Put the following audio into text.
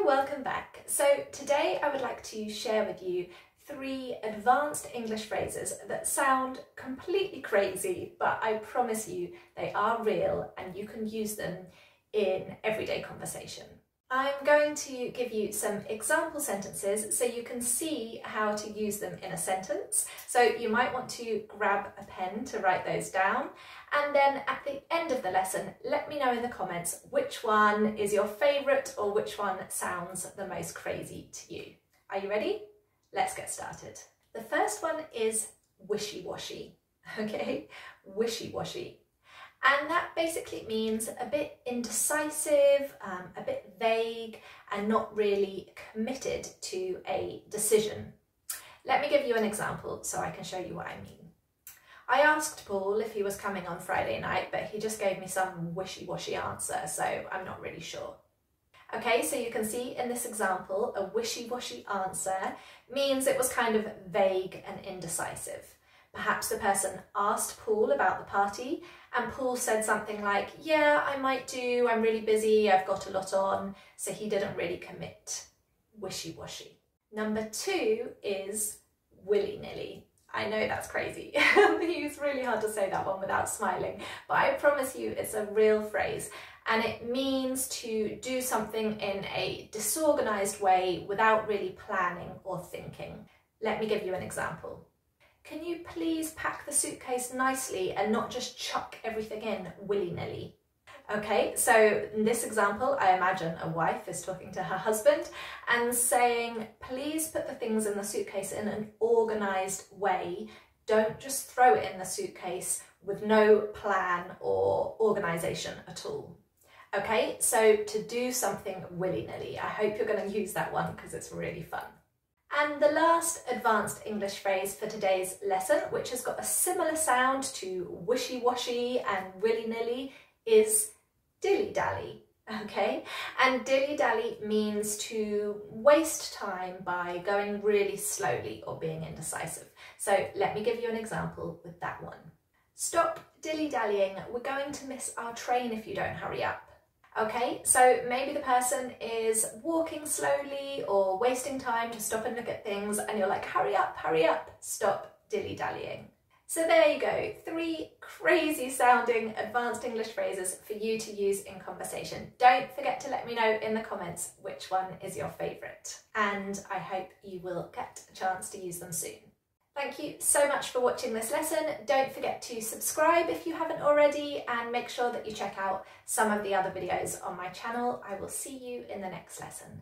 welcome back. So today I would like to share with you 3 advanced English phrases that sound completely crazy, but I promise you they are real and you can use them in everyday conversation. I'm going to give you some example sentences so you can see how to use them in a sentence. So you might want to grab a pen to write those down, and then at the end of the lesson let me know in the comments which one is your favourite or which one sounds the most crazy to you. Are you ready? Let's get started. The first one is wishy-washy, okay? Wishy-washy. And that basically means a bit indecisive, a bit vague, and not really committed to a decision. Let me give you an example so I can show you what I mean. I asked Paul if he was coming on Friday night, but he just gave me some wishy-washy answer, so I'm not really sure. Okay, so you can see in this example, a wishy-washy answer means it was kind of vague and indecisive. Perhaps the person asked Paul about the party and Paul said something like, yeah, I might do, I'm really busy, I've got a lot on, so he didn't really commit. Wishy-washy. Number 2 is willy-nilly. I know that's crazy. It's really hard to say that one without smiling, but I promise you it's a real phrase and it means to do something in a disorganized way without really planning or thinking. Let me give you an example. Can you please pack the suitcase nicely and not just chuck everything in willy-nilly? Okay, so in this example, I imagine a wife is talking to her husband and saying, please put the things in the suitcase in an organised way. Don't just throw it in the suitcase with no plan or organisation at all. Okay, so to do something willy-nilly. I hope you're going to use that one because it's really fun. And the last advanced English phrase for today's lesson, which has got a similar sound to wishy-washy and willy-nilly, is dilly-dally, okay? And dilly-dally means to waste time by going really slowly or being indecisive. So let me give you an example with that one. Stop dilly-dallying, we're going to miss our train if you don't hurry up. Okay, so maybe the person is walking slowly or wasting time to stop and look at things and you're like, hurry up, stop dilly-dallying. So there you go, 3 crazy sounding advanced English phrases for you to use in conversation. Don't forget to let me know in the comments which one is your favourite, and I hope you will get a chance to use them soon. Thank you so much for watching this lesson. Don't forget to subscribe if you haven't already, and make sure that you check out some of the other videos on my channel. I will see you in the next lesson.